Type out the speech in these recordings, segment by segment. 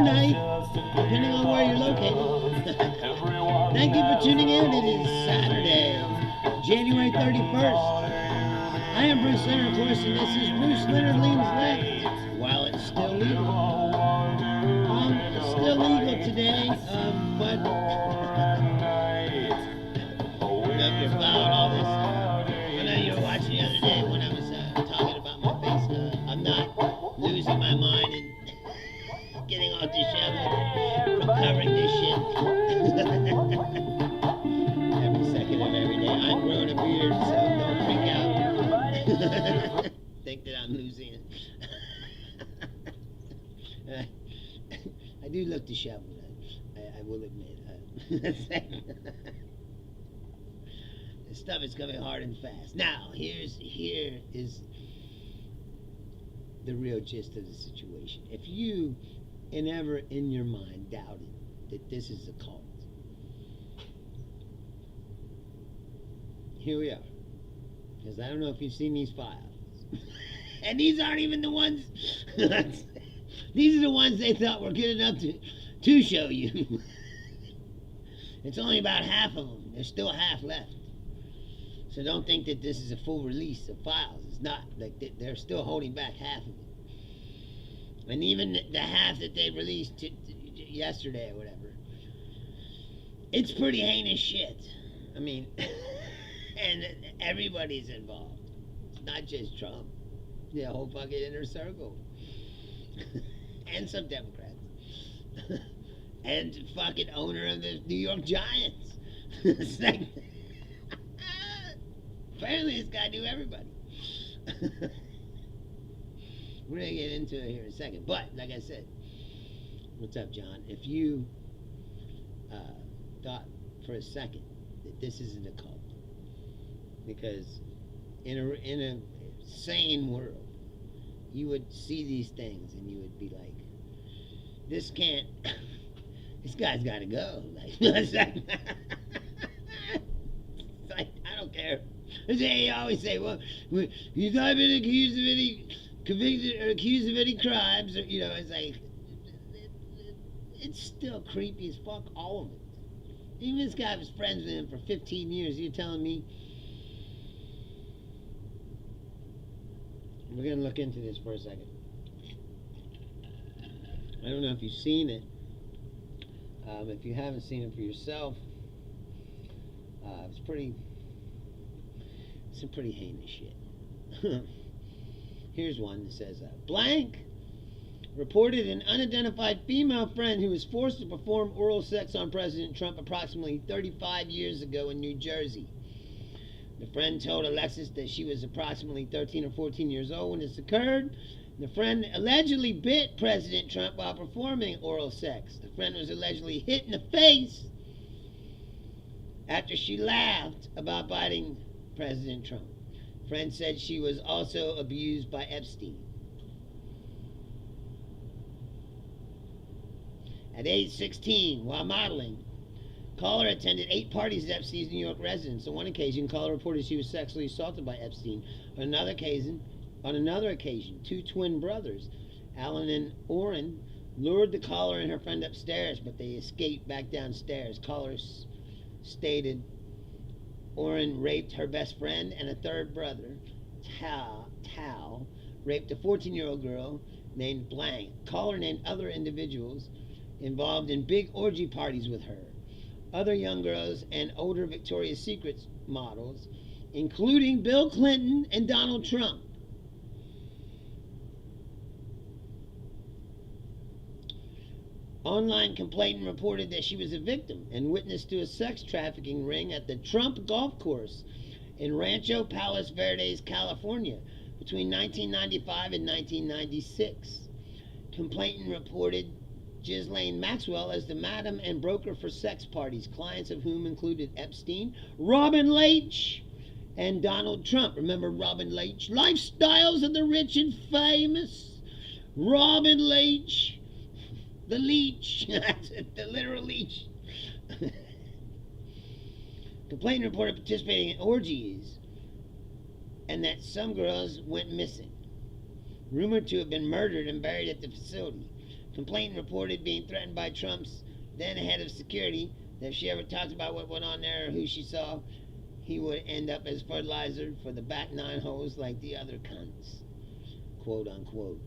night, depending on where you're located. Thank you for tuning in. It is Saturday, January 31st. I am Bruce Leonard, of course, and this is Bruce Leonard Leans Left. While it's still legal. It's still legal today, but if you're following all this, I know you were watching the other day when I was talking about my face. I'm not losing my mind and getting all disheveled from covering this shit. Every second of every day. I'm growing a beard, so don't freak out. Think that I'm losing it. I do look disheveled, I will admit. This stuff is coming hard and fast. Now, here is the real gist of the situation. If you ever in your mind doubted that this is a cult, here we are. Because I don't know if you've seen these files. And these aren't even the ones... These are the ones they thought were good enough to show you. It's only about half of them. There's still half left. So don't think that this is a full release of files. It's not. Like they're still holding back half of it. And even the half that they released yesterday or whatever, it's pretty heinous shit. I mean, and everybody's involved. It's not just Trump. The whole fucking inner circle. And some Democrats. And fucking owner of the New York Giants. It's like, apparently this guy knew everybody. We're going to get into it here in a second. But, like I said, what's up, John? If you thought for a second that this isn't a cult, because in a sane world, you would see these things and you would be like, this can't, this guy's got to go. Like, it's like, I don't care. They always say, well, he's not been accused of any, convicted or accused of any crimes. Or, you know, it's like, it's still creepy as fuck, all of it. Even this guy was friends with him for 15 years. You're telling me? We're going to look into this for a second. I don't know if you've seen it. If you haven't seen it for yourself, it's some pretty heinous shit. Here's one that says, blank reported an unidentified female friend who was forced to perform oral sex on President Trump approximately 35 years ago in New Jersey. The friend told Alexis that she was approximately 13 or 14 years old when this occurred. The friend allegedly bit President Trump while performing oral sex. The friend was allegedly hit in the face after she laughed about biting President Trump. The friend said she was also abused by Epstein. At age 16, while modeling, caller attended 8 parties at Epstein's New York residence. On one occasion, caller reported she was sexually assaulted by Epstein. On another occasion, 2 twin brothers, Alan and Orrin, lured the caller and her friend upstairs, but they escaped back downstairs. Callers stated Orrin raped her best friend, and a third brother, Tal, raped a 14-year-old girl named Blank. Caller named other individuals involved in big orgy parties with her. Other young girls and older Victoria's Secret models, including Bill Clinton and Donald Trump. Online complainant reported that she was a victim and witness to a sex trafficking ring at the Trump golf course in Rancho Palos Verdes, California, between 1995 and 1996. Complainant reported Ghislaine Maxwell as the madam and broker for sex parties, clients of whom included Epstein, Robin Leach, and Donald Trump. Remember Robin Leach? Lifestyles of the Rich and Famous. Robin Leach. The leech. The literal leech. Complainant reported participating in orgies and that some girls went missing, rumored to have been murdered and buried at the facility. Complainant reported being threatened by Trump's then head of security that if she ever talked about what went on there or who she saw, he would end up as fertilizer for the back nine holes like the other cunts. Quote unquote.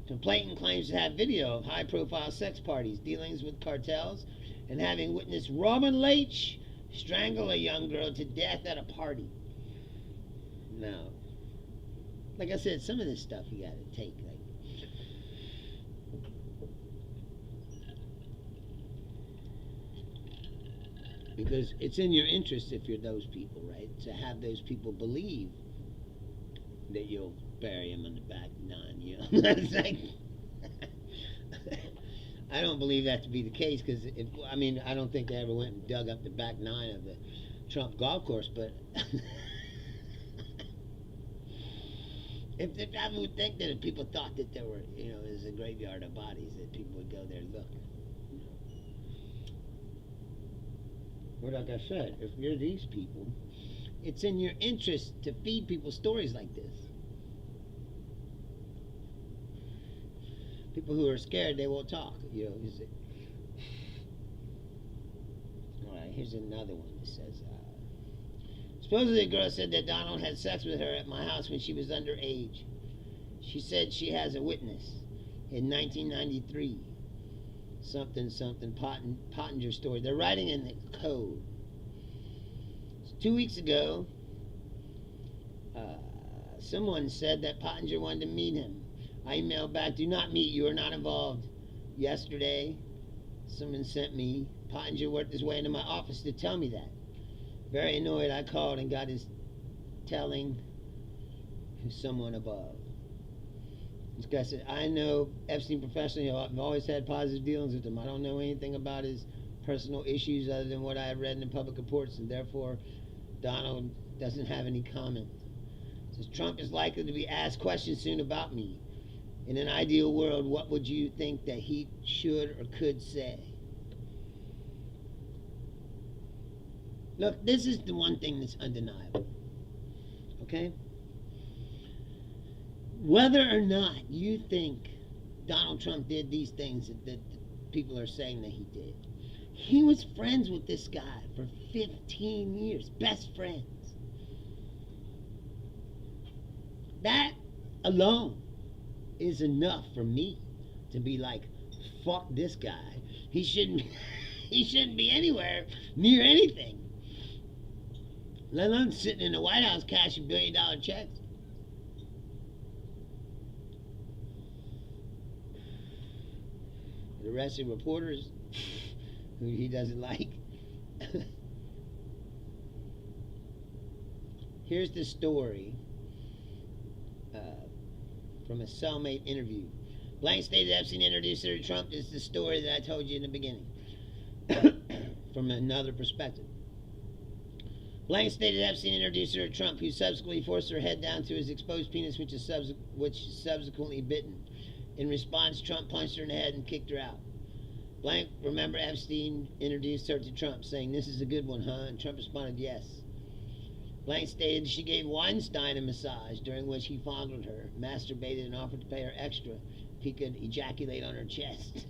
Complainant claims to have video of high-profile sex parties, dealings with cartels, and having witnessed Robin Leach strangle a young girl to death at a party. Now, like I said, some of this stuff you gotta take. Because it's in your interest, if you're those people, right, to have those people believe that you'll bury him on the back nine, you know. It's like, I don't believe that to be the case, because I don't think they ever went and dug up the back nine of the Trump golf course, but I would think that if people thought that there were, there's a graveyard of bodies, that people would go there and look. Or like I said, if you're these people, it's in your interest to feed people stories like this. People who are scared, they won't talk. Alright, here's another one that says, supposedly a girl said that Donald had sex with her at my house when she was underage. She said she has a witness in 1993. Something Pottinger story. They're writing in the code. So 2 weeks ago, someone said that Pottinger wanted to meet him. I emailed back, do not meet, you are not involved. Yesterday, someone sent me, Pottinger worked his way into my office to tell me that. Very annoyed, I called and got his telling someone above. This guy said, I know Epstein professionally. I've always had positive dealings with him. I don't know anything about his personal issues other than what I have read in the public reports, and therefore Donald doesn't have any comment. Says Trump is likely to be asked questions soon about me. In an ideal world, what would you think that he should or could say? Look, this is the one thing that's undeniable. Okay? Whether or not you think Donald Trump did these things that people are saying that he did, he was friends with this guy for 15 years. Best friends. That alone is enough for me to be like, fuck this guy. He shouldn't be anywhere near anything. Let alone sitting in the White House cashing $1 billion checks. Arresting reporters who he doesn't like. Here's the story from a cellmate interview. Blank stated Epstein introduced her to Trump. Is the story that I told you in the beginning. From another perspective. Blank stated Epstein introduced her to Trump, who subsequently forced her head down to his exposed penis, which subsequently bitten. In response, Trump punched her in the head and kicked her out. Blank, remember Epstein introduced her to Trump, saying, this is a good one, huh? And Trump responded, yes. Blank stated she gave Weinstein a massage, during which he fondled her, masturbated, and offered to pay her extra if he could ejaculate on her chest.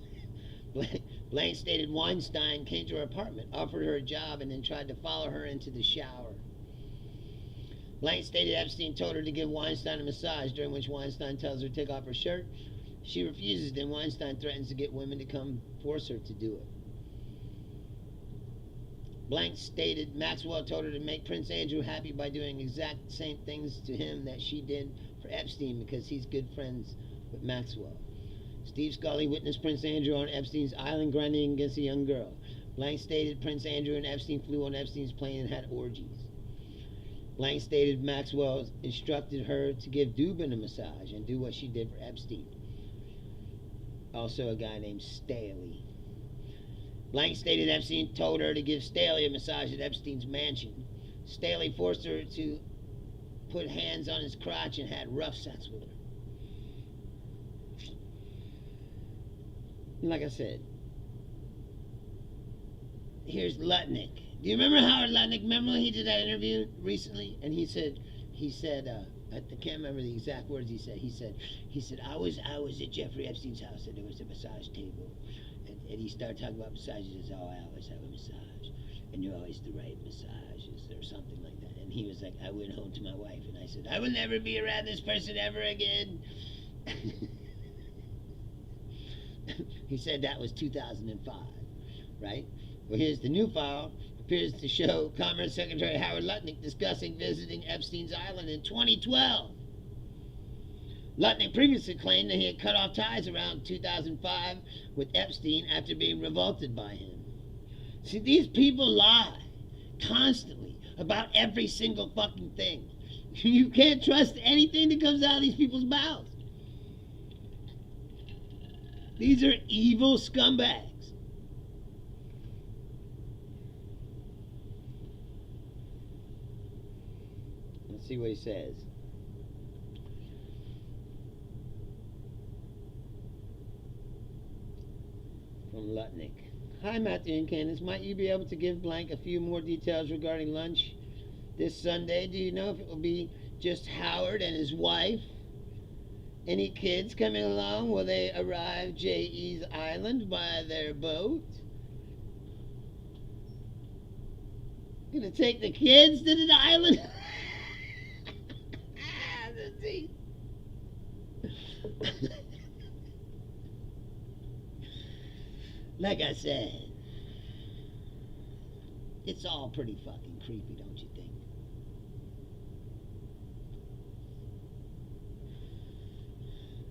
Blank stated Weinstein came to her apartment, offered her a job, and then tried to follow her into the shower. Blank stated Epstein told her to give Weinstein a massage, during which Weinstein tells her to take off her shirt. She refuses, then Weinstein threatens to get women to come force her to do it. Blank stated Maxwell told her to make Prince Andrew happy by doing exact same things to him that she did for Epstein because he's good friends with Maxwell. Steve Scully witnessed Prince Andrew on Epstein's island grinding against a young girl. Blank stated Prince Andrew and Epstein flew on Epstein's plane and had orgies. Blank stated Maxwell instructed her to give Dubin a massage and do what she did for Epstein. Also a guy named Staley. Blank stated Epstein told her to give Staley a massage at Epstein's mansion. Staley forced her to put hands on his crotch and had rough sex with her. Like I said, here's Lutnick. Do you remember Howard Lutnick? Remember when he did that interview recently? And he said, I can't remember the exact words he said. He said, I was at Jeffrey Epstein's house and there was a massage table. And he started talking about massages. He said, oh, I always have a massage. And you're always the right massages or something like that. And he was like, I went home to my wife and I said, I will never be around this person ever again. He said that was 2005, right? Well, here's the new file. Appears to show Commerce Secretary Howard Lutnick discussing visiting Epstein's Island in 2012. Lutnick previously claimed that he had cut off ties around 2005 with Epstein after being revolted by him. See, these people lie constantly about every single fucking thing. You can't trust anything that comes out of these people's mouths. These are evil scumbags. Let's see what he says. From Lutnick. Hi, Matthew and Candace. Might you be able to give blank a few more details regarding lunch this Sunday? Do you know if it will be just Howard and his wife? Any kids coming along? Will they arrive J.E.'s Island by their boat? Gonna take the kids to the island? Like I said, it's all pretty fucking creepy, don't you think?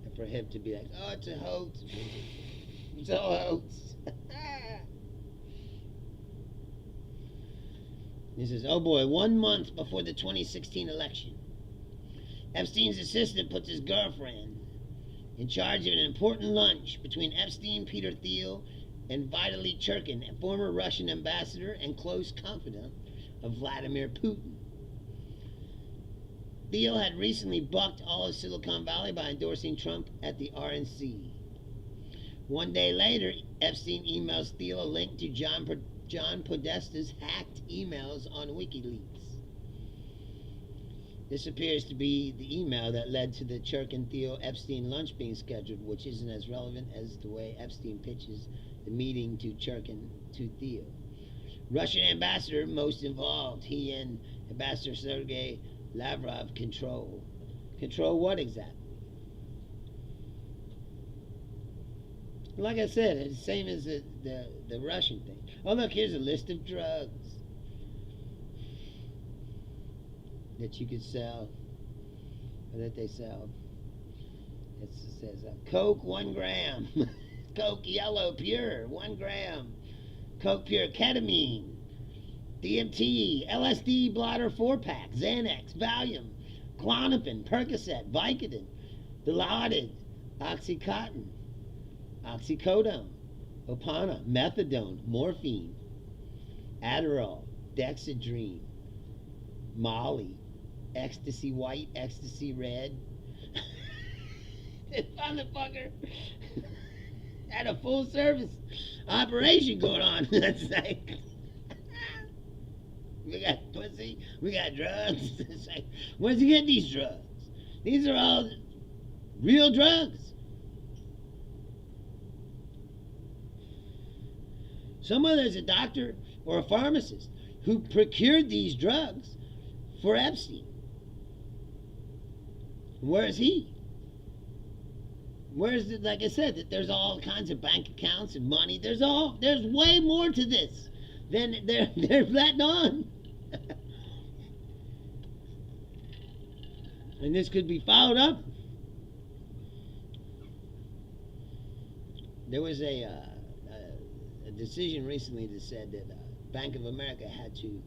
And for him to be like, oh, it's a hoax. It's a hoax. He says, oh boy, 1 month before the 2016 election, Epstein's assistant puts his girlfriend in charge of an important lunch between Epstein, Peter Thiel, and Vitaly Churkin, a former Russian ambassador and close confidant of Vladimir Putin. Thiel had recently bucked all of Silicon Valley by endorsing Trump at the RNC. 1 day later, Epstein emails Thiel a link to John Podesta's hacked emails on WikiLeaks. This appears to be the email that led to the Churkin-Thiel-Epstein lunch being scheduled, which isn't as relevant as the way Epstein pitches the meeting to Churkin to Thiel. Russian ambassador most involved. He and Ambassador Sergei Lavrov control. Control what exactly? Like I said, it's the same as the Russian thing. Oh, look, here's a list of drugs that you could sell, or that they sell. It says Coke, 1 gram. Coke Yellow Pure, 1 gram. Coke Pure Ketamine, DMT, LSD blotter 4-pack, Xanax, Valium, Klonopin, Percocet, Vicodin, Dilaudid, Oxycontin, Oxycodone, Opana, Methadone, Morphine, Adderall, Dexedrine, Molly, Ecstasy White, Ecstasy Red. This motherfucker had a full service operation going on. That's like, we got pussy, we got drugs. It's like, where's he getting these drugs? These are all real drugs. Someone that's a doctor or a pharmacist who procured these drugs for Epstein. Where is he? Where's it? Like I said, that there's all kinds of bank accounts and money. There's way more to this than they're letting on. And this could be followed up. There was a decision recently that said that Bank of America had to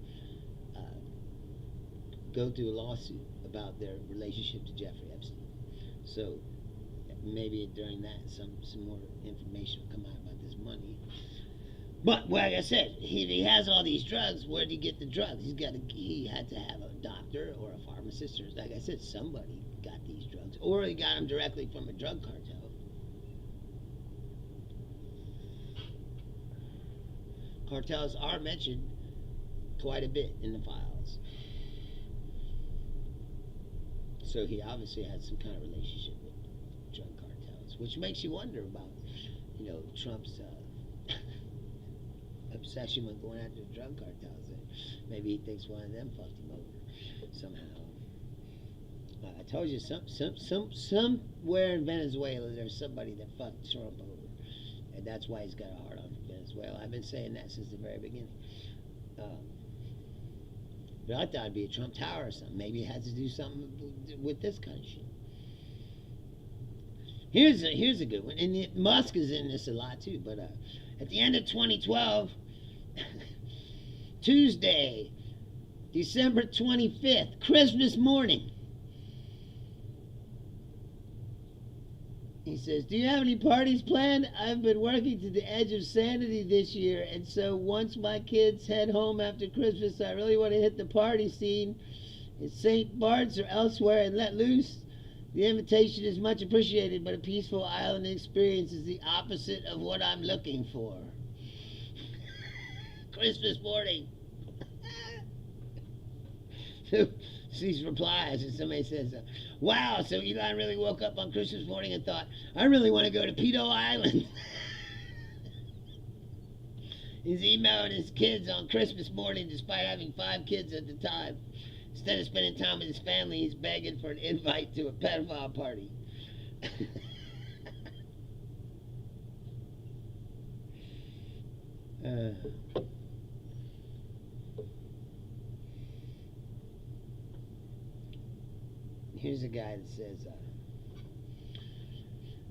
go through a lawsuit about their relationship to Jeffrey Epstein. So maybe during that some more information will come out about this money. But like I said, if he has all these drugs, where did he get the drugs? He had to have a doctor or a pharmacist, or like I said, somebody got these drugs, or he got them directly from a drug cartel. Cartels are mentioned quite a bit in the files. So he obviously had some kind of relationship with drug cartels, which makes you wonder about, Trump's obsession with going after the drug cartels. Maybe he thinks one of them fucked him over somehow. I told you, somewhere in Venezuela there's somebody that fucked Trump over, and that's why he's got a heart on Venezuela. I've been saying that since the very beginning. But I thought it'd be a Trump Tower or something. Maybe it has to do something with this kind of shit. Here's a good one, and Musk is in this a lot too. But at the end of 2012, Tuesday, December 25th, Christmas morning, he says, "Do you have any parties planned? I've been working to the edge of sanity this year, and so once my kids head home after Christmas, I really want to hit the party scene in St. Bart's or elsewhere and let loose. The invitation is much appreciated, but a peaceful island experience is the opposite of what I'm looking for." Christmas morning. So these replies, and somebody says, "Wow, so Elon really woke up on Christmas morning and thought, I really want to go to Pedo Island." He's emailing his kids on Christmas morning despite having 5 kids at the time. Instead of spending time with his family, he's begging for an invite to a pedophile party. Here's a guy that says,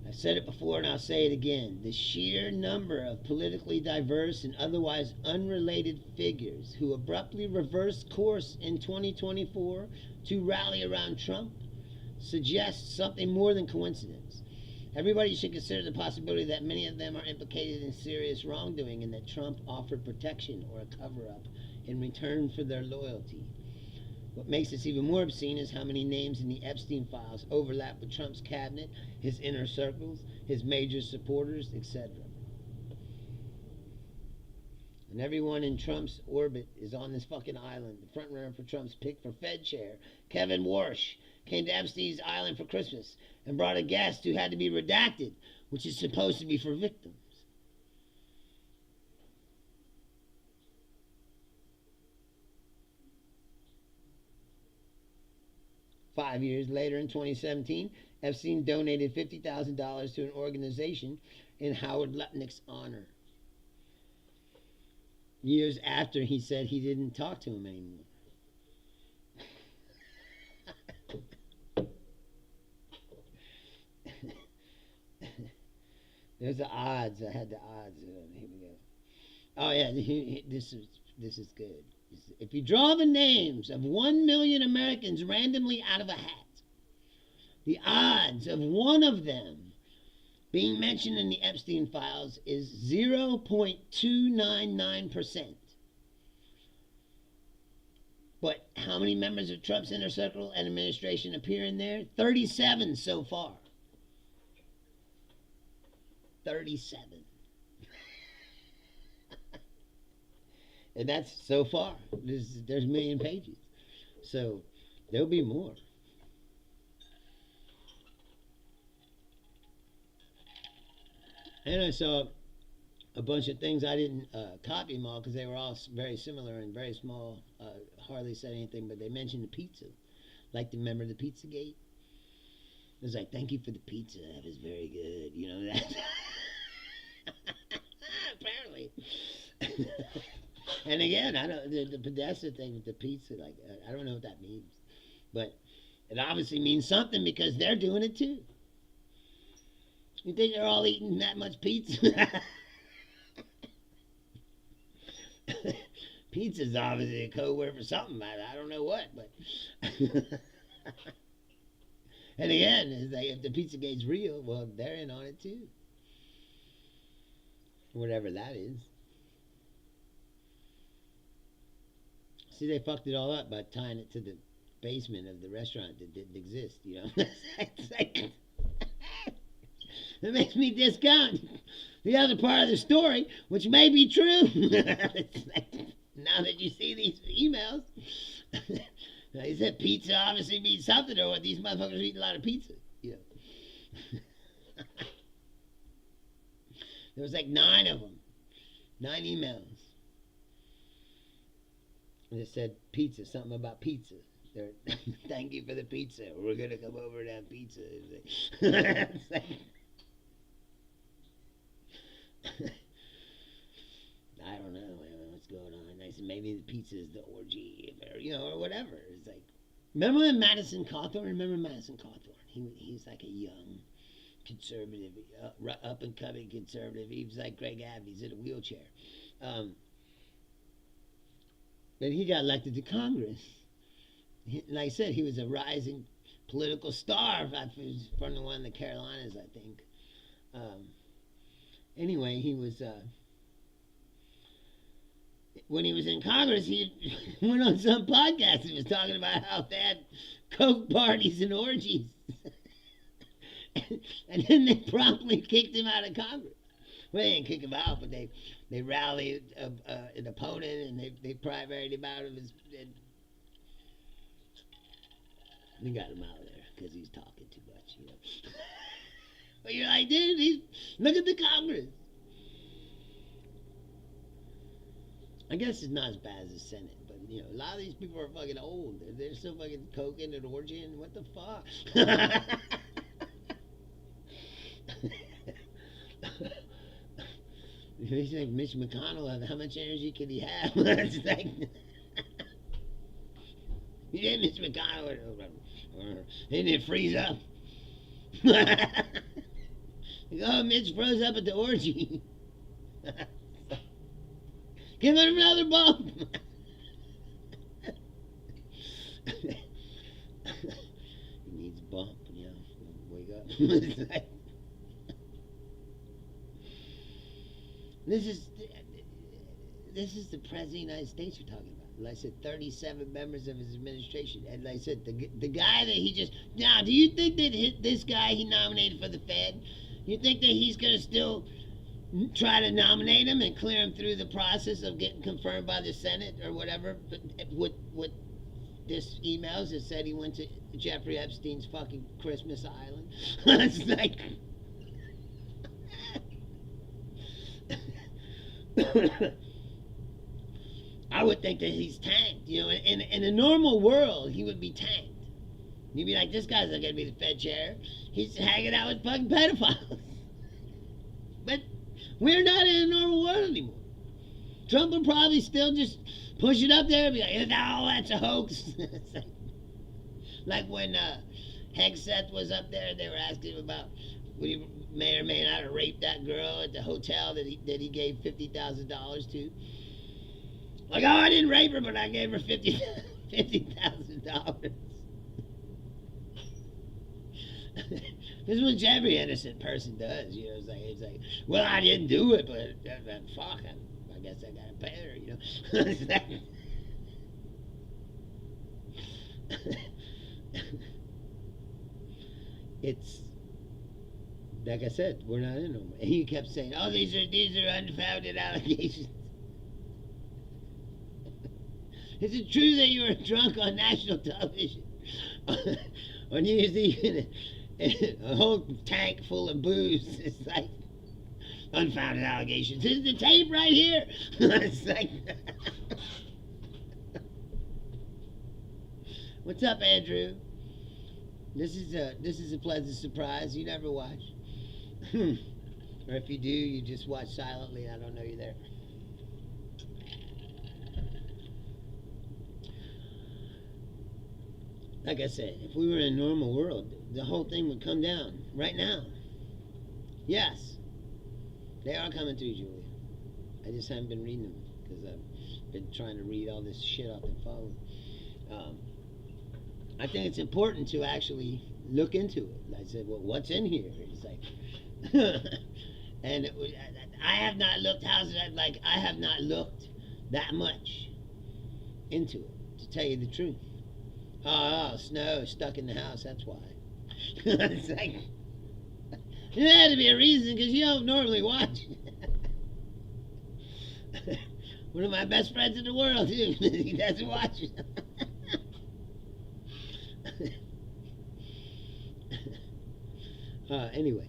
"I've said it before and I'll say it again. The sheer number of politically diverse and otherwise unrelated figures who abruptly reversed course in 2024 to rally around Trump suggests something more than coincidence. Everybody should consider the possibility that many of them are implicated in serious wrongdoing and that Trump offered protection or a cover-up in return for their loyalty. What makes this even more obscene is how many names in the Epstein files overlap with Trump's cabinet, his inner circles, his major supporters, etc. And everyone in Trump's orbit is on this fucking island. The front runner for Trump's pick for Fed chair, Kevin Warsh, came to Epstein's island for Christmas and brought a guest who had to be redacted, which is supposed to be for victims. Five years later, in 2017, Epstein donated $50,000 to an organization in Howard Lutnick's honor. Years after, he said he didn't talk to him anymore. There's the odds. I had the odds. Here we go. Oh yeah, this is good. If you draw the names of 1 million Americans randomly out of a hat, the odds of one of them being mentioned in the Epstein files is 0.299%. But how many members of Trump's inner circle and administration appear in there? 37 so far. 37. And that's so far. There's a million pages. So there'll be more. And I saw a bunch of things. I didn't copy them all because they were all very similar and very small. Hardly said anything, but they mentioned the pizza. Like to remember the Pizzagate? It was like, "Thank you for the pizza. That was very good." You know that? Apparently. And again, I don't the Podesta thing with the pizza. Like, I don't know what that means, but it obviously means something because they're doing it too. You think they're all eating that much pizza? Pizza's obviously a code word for something. I don't know what, but. And again, it's like if the Pizzagate's real, well, they're in on it too. Whatever that is. See, they fucked it all up by tying it to the basement of the restaurant that didn't exist, you know? It makes me discount the other part of the story, which may be true. Now that you see these emails, Now, he said pizza obviously means something, or what? These motherfuckers are eating a lot of pizza. You know. There was like 9 of them. 9 emails. And it said pizza, something about pizza. Thank you for the pizza. We're going to come over and have pizza. It's like, I don't know what's going on. I said maybe the pizza is the orgy, or whatever. It's like, remember when Madison Cawthorn? Remember Madison Cawthorn? He's like a young conservative, up and coming conservative. He was like Greg Abbott. He's in a wheelchair. But he got elected to Congress. Like I said, he was a rising political star. He was from one of the Carolinas, I think. Anyway, he was. When he was in Congress, he went on some podcast and was talking about how they had coke parties and orgies. And then they promptly kicked him out of Congress. Well, they didn't kick him out, but they rallied an opponent and they primaried him out of his. They got him out of there because he's talking too much, But you're like, dude, look at the Congress. I guess it's not as bad as the Senate, but a lot of these people are fucking old. They're still fucking coking and orgying. What the fuck? He's like Mitch McConnell. How much energy can he have? It's like, you did Mitch McConnell. Didn't it freeze up? Oh, Mitch froze up at the orgy. Give him another bump. He needs a bump, wake up. It's like, this is the President of the United States you're talking about. Like I said, 37 members of his administration. And like I said, the guy that he just... Now, do you think that this guy he nominated for the Fed, you think that he's going to still try to nominate him and clear him through the process of getting confirmed by the Senate or whatever? But with this emails that said he went to Jeffrey Epstein's fucking Christmas Island. It's like... I would think that he's tanked. In a normal world, he would be tanked. You'd be like, this guy's not going to be the Fed chair. He's hanging out with fucking pedophiles. But we're not in a normal world anymore. Trump would probably still just push it up there and be like, no, that's a hoax. Like when Hegseth was up there, they were asking him about would he may or may not have raped that girl at the hotel that he gave $50,000 to. Like, oh, I didn't rape her, but I gave her $50,000. This is what every innocent person does, It's like, well, I didn't do it, but fuck, I guess I gotta pay her, It's like, it's like I said, we're not in them. And he kept saying, "Oh, these are unfounded allegations." Is it true that you were drunk on national television? Or you used even a whole tank full of booze? It's like unfounded allegations. Is the tape right here? It's like, what's up, Andrew? This is a pleasant surprise. You never watch. Or if you do, you just watch silently. I don't know you're there. Like I said, if we were in a normal world, the whole thing would come down right now. Yes, they are coming through, Julia. I just haven't been reading them because I've been trying to read all this shit off the phone. I think it's important to actually look into it. I said, well, what's in here? It's like, and I have not looked. I have not looked that much into it, to tell you the truth. Oh, snow stuck in the house. That's why. It's like, there had to be a reason because you don't normally watch. One of my best friends in the world, too. He doesn't watch. Anyway,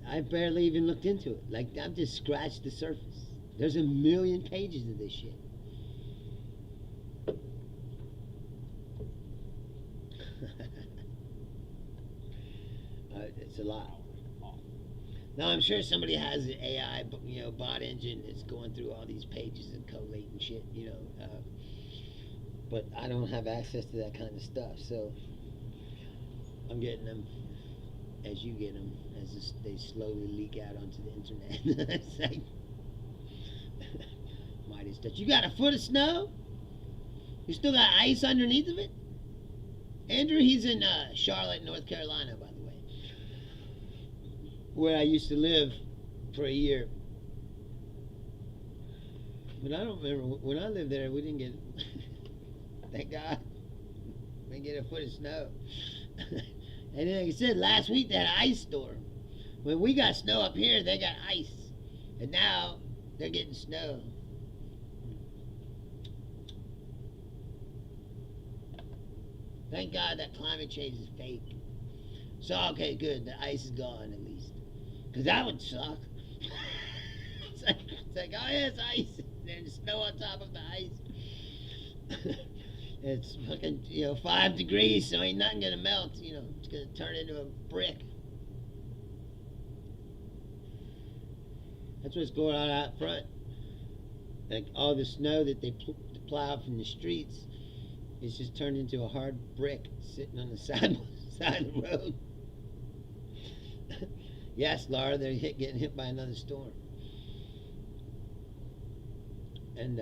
I barely even looked into it. Like, I've just scratched the surface. There's a million pages of this shit. It's a lot. Now I'm sure somebody has an AI, bot engine that's going through all these pages and collating shit, but I don't have access to that kind of stuff, so I'm getting them as you get them, as they slowly leak out onto the internet. It's like, Midas touch. You got a foot of snow? You still got ice underneath of it? Andrew, he's in Charlotte, North Carolina, by the way, where I used to live for a year. But I don't remember, when I lived there, we didn't get, thank God, we didn't get a foot of snow. And then, like I said, last week they had an ice storm. When we got snow up here, they got ice. And now they're getting snow. Thank God that climate change is fake. So, okay, good. The ice is gone, at least. Because that would suck. It's like, oh yeah, it's ice. There's snow on top of the ice. It's fucking, 5 degrees, so ain't nothing gonna melt, it's gonna turn into a brick. That's what's going on out front. Like, all the snow that they plow from the streets is just turned into a hard brick sitting on the side of the road. Yes, Laura, they're getting hit by another storm. And,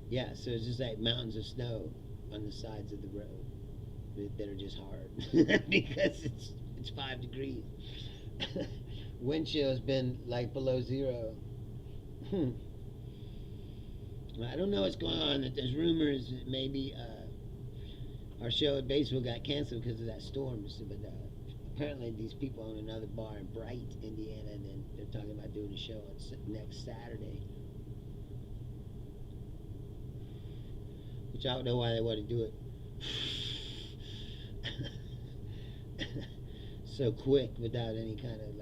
yeah, so it's just like mountains of snow on the sides of the road that are just hard because it's 5 degrees. Wind chill has been like below zero. I don't know what's going on. There's rumors that maybe our show at Batesville got canceled because of that storm. But apparently these people own another bar in Bright, Indiana, and then they're talking about doing a show on next Saturday. Which I don't know why they want to do it so quick without any kind of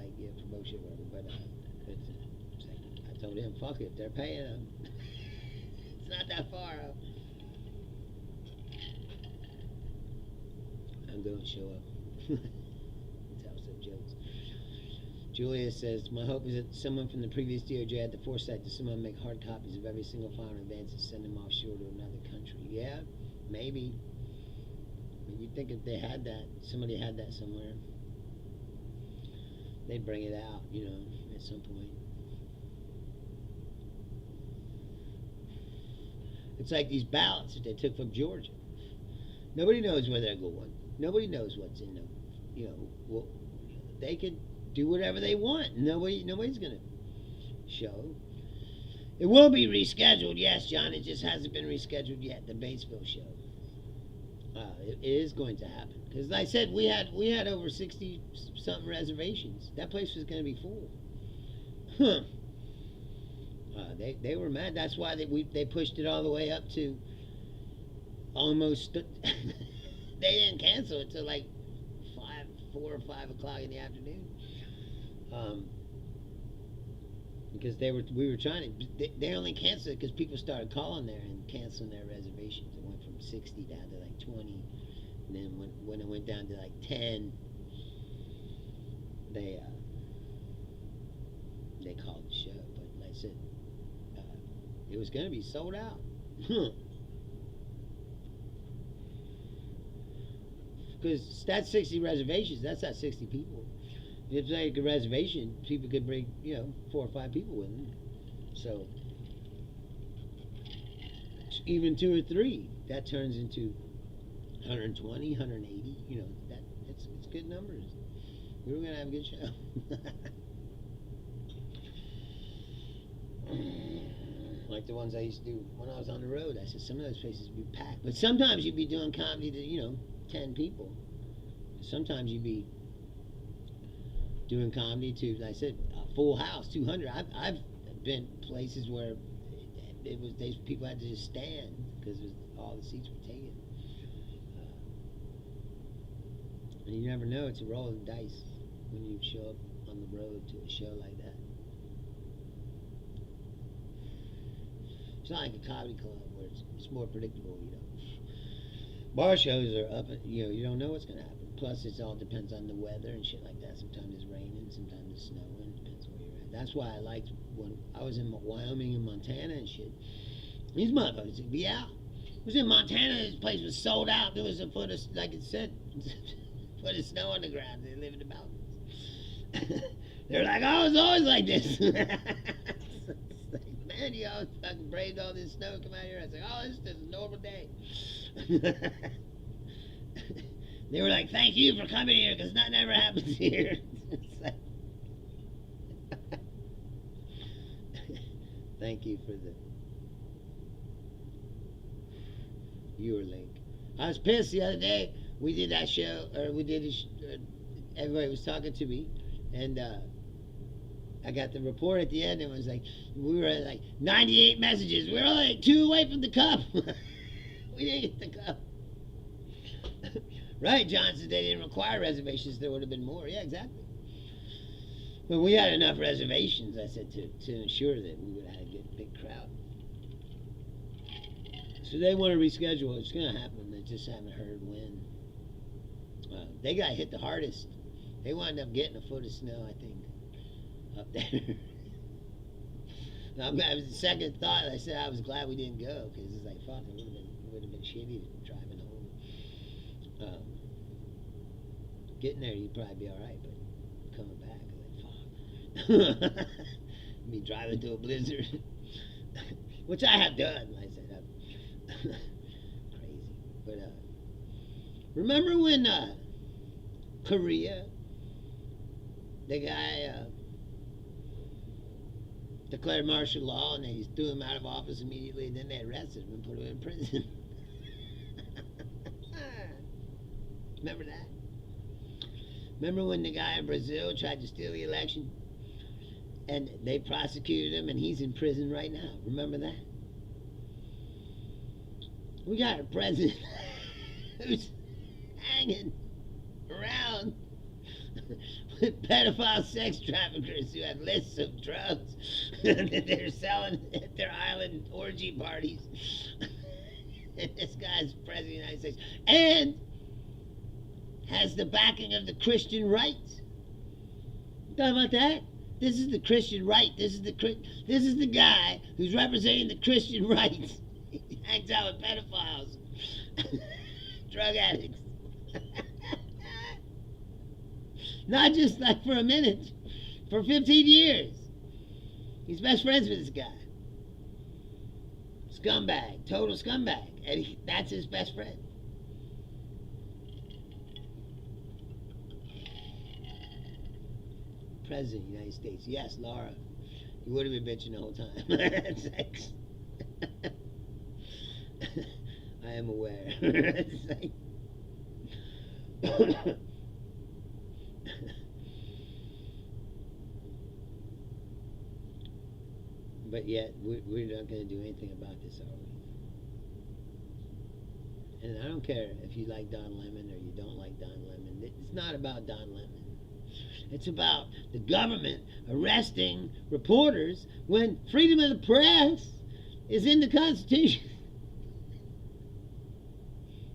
promotion or whatever. But I told him, fuck it, they're paying them. It's not that far out. I'm going to show up. Tell some jokes. Julia says, my hope is that someone from the previous DOJ had the foresight to somehow make hard copies of every single file in advance and send them offshore to another country. Yeah, maybe. I mean, you'd think if they had that, somebody had that somewhere, they'd bring it out, at some point. It's like these ballots that they took from Georgia. Nobody knows where they're going. Nobody knows what's in them. Well, they could do whatever they want. Nobody's going to show. It will be rescheduled, yes, John. It just hasn't been rescheduled yet, the Batesville show. It is going to happen. Because like I said, we had over 60-something reservations. That place was going to be full. They were mad. That's why they pushed it all the way up to almost... They didn't cancel it till 4 or 5 o'clock in the afternoon. Because we were trying to... They only canceled it because people started calling there and canceling their reservations. It went from 60 down to 20. And then when it went down to 10, they called the show. But like I said, it was going to be sold out. Because that's 60 reservations. That's not 60 people. If they make a reservation, people could bring, 4 or 5 people with them. So, even 2 or 3, that turns into 120, 180. It's good numbers. We were going to have a good show. Like the ones I used to do when I was on the road. I said some of those places would be packed. But sometimes you'd be doing comedy to, 10 people. Sometimes you'd be doing comedy to, like I said, a full house, 200. I've been places where people had to just stand because all the seats were taken. And you never know, it's a roll of the dice when you show up on the road to a show like that. It's not like a comedy club where it's more predictable, you know. Bar shows are up, you know, you don't know what's going to happen. Plus, it all depends on the weather and shit like that. Sometimes it's raining, sometimes it's snowing. It depends where you're at. That's why I liked when I was in Wyoming and Montana and shit. These motherfuckers would be out. I was in Montana, this place was sold out. There was a foot of, like it said, foot of snow on the ground. They live in the mountains. They're like, oh, it's always like this. Like, man, you always fucking braved all this snow and come out here. I was like, oh, this is just a normal day. They were like, thank you for coming here, because nothing ever happens here. Like, thank you for the viewer link. I was pissed the other day. We did that show, or we did everybody was talking to me, and I got the report at the end, and it was like, we were at like 98 messages. We were only like 2 away from the cup. We didn't get the cup. Right, John said they didn't require reservations. There would have been more. Yeah, exactly. But we had enough reservations, I said, to ensure that we would have had a good big crowd. So they want to reschedule. It's going to happen. They just haven't heard when. They got hit the hardest. They wound up getting a foot of snow, I think, up there. Now, the second thought, I said I was glad we didn't go, because it's like, fuck, it would have been shitty driving home. Getting there, you'd probably be alright, but coming back, like, fuck. Me driving through a blizzard. Which I have done, like I said. Crazy. But, remember when, Korea, the guy, declared martial law and they threw him out of office immediately, and then they arrested him and put him in prison? Remember that? Remember when the guy in Brazil tried to steal the election and they prosecuted him and he's in prison right now? Remember that? We got a president who's hanging around with pedophile sex traffickers who have lists of drugs that they're selling at their island orgy parties. And this guy's president of the United States. And has the backing of the Christian right. You talking about that? This is the Christian right. This is the guy who's representing the Christian right. He hangs out with pedophiles, drug addicts. Not just like for a minute, for 15 years. He's best friends with this guy. Scumbag, total scumbag, and that's his best friend. President of the United States. Yes, Laura. You would have been bitching the whole time. I am aware. But yet, we're not going to do anything about this, are we? And I don't care if you like Don Lemon or you don't like Don Lemon. It's not about Don Lemon. It's about the government arresting reporters when freedom of the press is in the Constitution.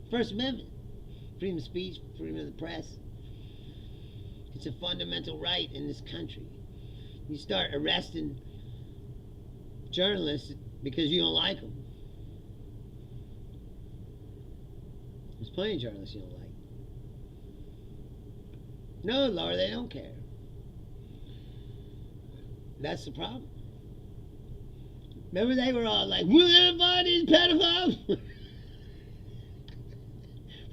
First Amendment. Freedom of speech, freedom of the press. It's a fundamental right in this country. You start arresting journalists because you don't like them. There's plenty of journalists you don't like. No, Laura, they don't care. That's the problem. Remember they were all like, we're gonna find these pedophiles.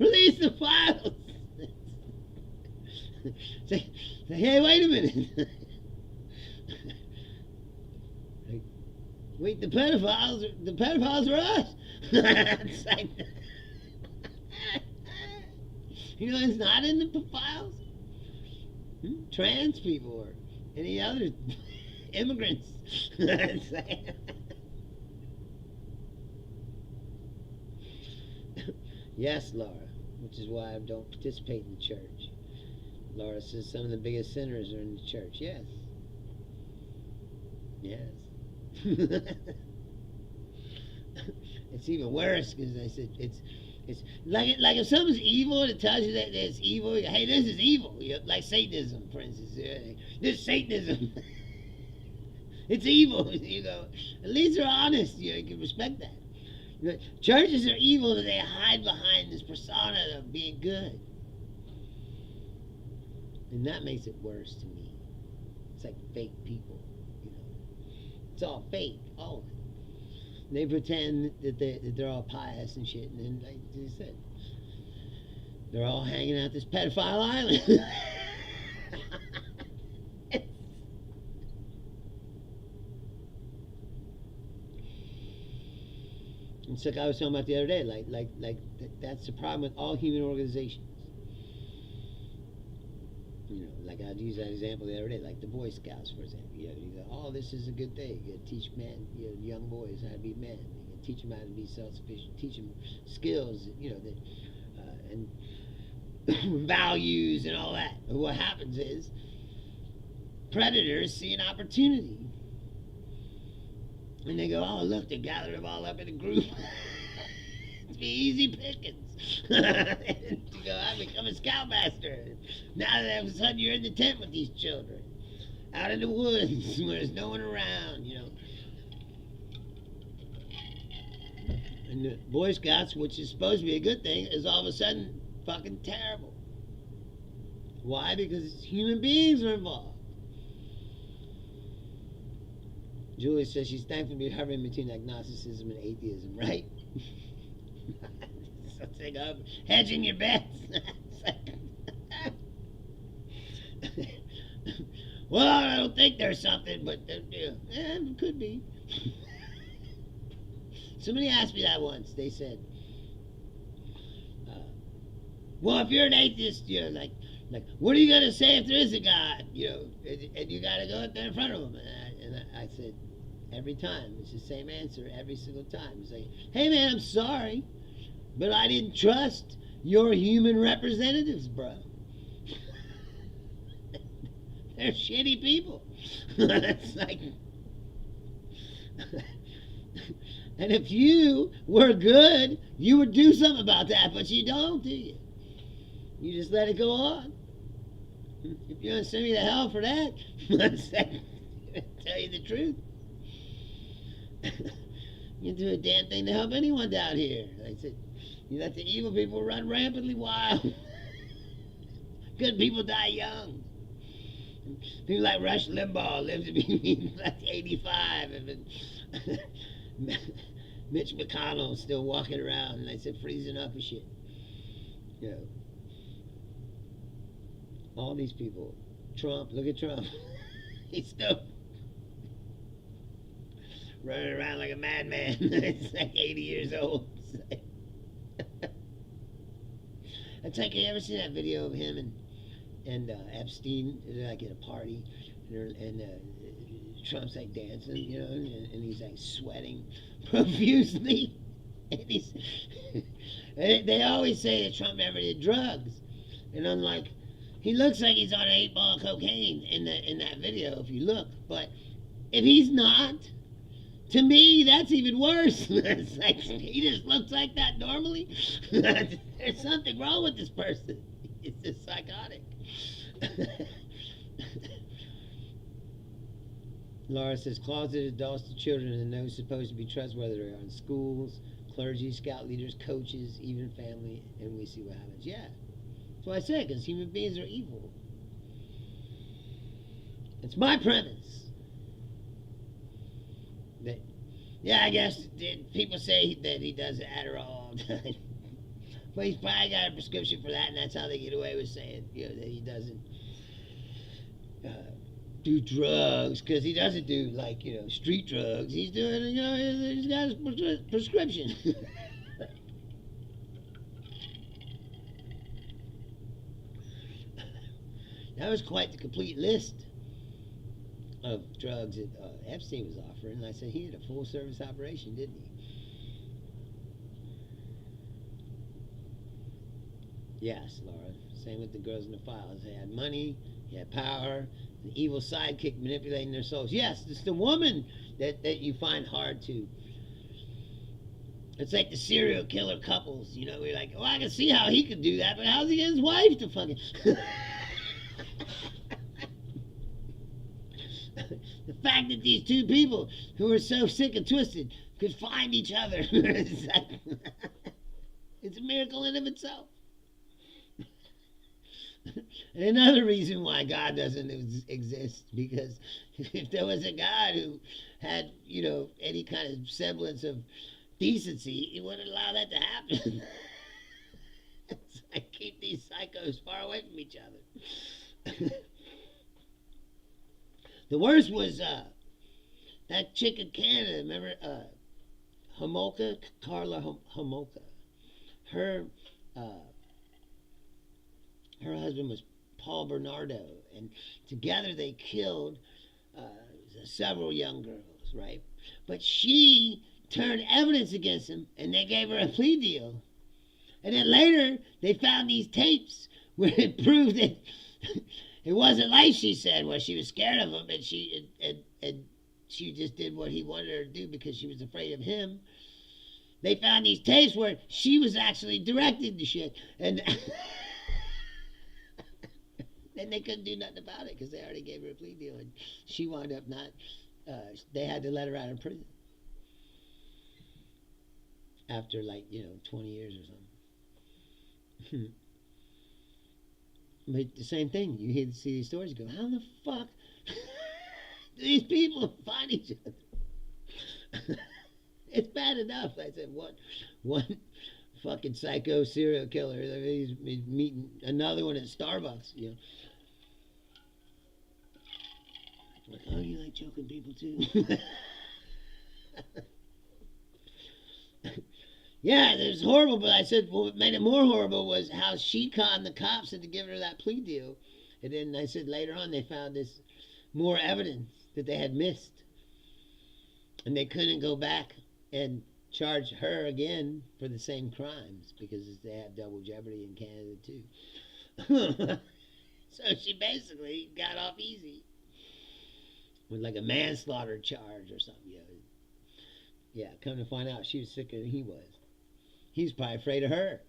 Release the files. Say, hey, wait a minute. Wait, the pedophiles are us. It's like, you know, it's not in the files. Trans people or any other immigrants. Yes, Laura, which is why I don't participate in the church. Laura says some of the biggest sinners are in the church. Yes. Yes. It's even worse because I said it's like if something's evil and it tells you that it's evil. You go, hey, this is evil. You know, like Satanism, for instance. This Satanism. It's evil. You go. At least they're honest. You can respect that. You know, churches are evil because they hide behind this persona of being good, and that makes it worse to me. It's like fake people. You know, it's all fake. All of it. They pretend that they're all pious and shit, and then, like you said, they're all hanging out this pedophile island. It's like I was talking about the other day. That's the problem with all human organizations. You know, like I used that example the other day, like the Boy Scouts, for example. You go, oh, this is a good thing. You teach men, young boys how to be men. You teach them how to be self-sufficient. Teach them skills, and values and all that. And what happens is predators see an opportunity, and they go, oh, look, they gather them all up in a group. It's be easy pickings. And you go, I become a scoutmaster. Now that all of a sudden you're in the tent with these children, out in the woods where there's no one around, And the Boy Scouts, which is supposed to be a good thing, is all of a sudden fucking terrible. Why? Because human beings are involved. Julie says she's thankful to be hovering between agnosticism and atheism, right? Something of hedging your bets. Well, I don't think there's something, but it could be. Somebody asked me that once. They said, well, if you're an atheist, like, what are you going to say if there is a God? And you got to go up there in front of him. And I said, every time, it's the same answer every single time. It's like, hey, man, I'm sorry, but I didn't trust your human representatives, bro. They're shitty people. It's like, and if you were good, you would do something about that, but you don't, do you? You just let it go on. If you're going to send me to hell for that, tell you the truth. You do a damn thing to help anyone down here. I said, you let the evil people run rampantly wild. Good people die young. People like Rush Limbaugh live to be like 85, and Mitch McConnell still walking around, and I said freezing up and shit. All these people. Trump, look at Trump. He's still running around like a madman. It's like 80 years old. It's like, you ever seen that video of him and Epstein? They're like at a party, and Trump's like dancing, and he's like sweating profusely. And they always say that Trump never did drugs, and I'm like, he looks like he's on 8 ball cocaine in that video if you look, but if he's not, to me, that's even worse. It's like, he just looks like that normally. There's something wrong with this person. It's just psychotic. Laura says, closeted adults to children and those supposed to be trustworthy are in schools, clergy, scout leaders, coaches, even family, and we see what happens. Yeah. That's what I said, because human beings are evil. It's my premise. That, yeah, I guess people say that he does Adderall all the time. But he's probably got a prescription for that, and that's how they get away with saying, that he doesn't do drugs, because he doesn't do, street drugs. He's doing, he's got his prescription. That was quite the complete list of drugs that Epstein was offering. And I said, he had a full service operation, didn't he? Yes, Laura. Same with the girls in the files. They had money, he had power, an evil sidekick manipulating their souls. Yes, it's the woman that you find hard to. It's like the serial killer couples, you know. We're like, oh, I can see how he could do that, but how's he get his wife to fucking? The fact that these two people who are so sick and twisted could find each other, it's a miracle in of itself. And another reason why God doesn't exist, because if there was a God who had, you know, any kind of semblance of decency, he wouldn't allow that to happen. It's like, keep these psychos far away from each other. The worst was that chick in Canada, remember Homolka, Carla Homolka. Her husband was Paul Bernardo, and together they killed several young girls, right? But she turned evidence against him, and they gave her a plea deal. And then later, they found these tapes where it proved that it wasn't like she said, well, she was scared of him, and she just did what he wanted her to do because she was afraid of him. They found these tapes where she was actually directing the shit, and then they couldn't do nothing about it because they already gave her a plea deal, and she wound up not. They had to let her out of prison after, like, 20 years or something. But the same thing, you hear see these stories, you go, how the fuck do these people find each other? It's bad enough. I said, one fucking psycho serial killer, he's meeting another one at Starbucks, Like, oh, you like choking people too? Yeah, it was horrible, but I said, well, what made it more horrible was how she conned the cops into giving her that plea deal. And then I said later on they found this more evidence that they had missed. And they couldn't go back and charge her again for the same crimes because they have double jeopardy in Canada too. So she basically got off easy with like a manslaughter charge or something. Yeah, come to find out she was sicker than he was. He's probably afraid of her.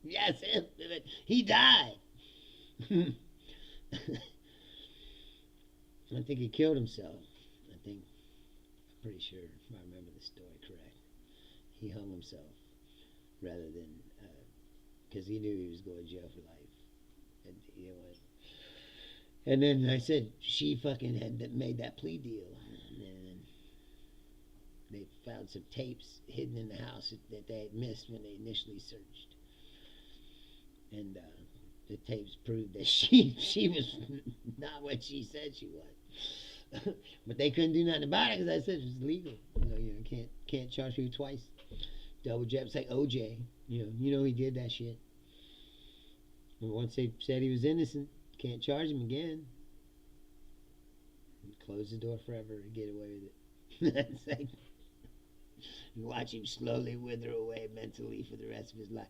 Yes, he died. I think he killed himself. I'm pretty sure, if I remember the story correct. He hung himself rather than, because he knew he was going to jail for life. And you know what? And then I said, she fucking had made that plea deal. And they found some tapes hidden in the house that they had missed when they initially searched. And the tapes proved that she was not what she said she was. But they couldn't do nothing about it because I said it was legal. Can't charge people twice. Double jeopardy. It's like OJ. You know he did that shit. And once they said he was innocent, can't charge him again. Close the door forever and get away with it. It's like you watch him slowly wither away mentally for the rest of his life.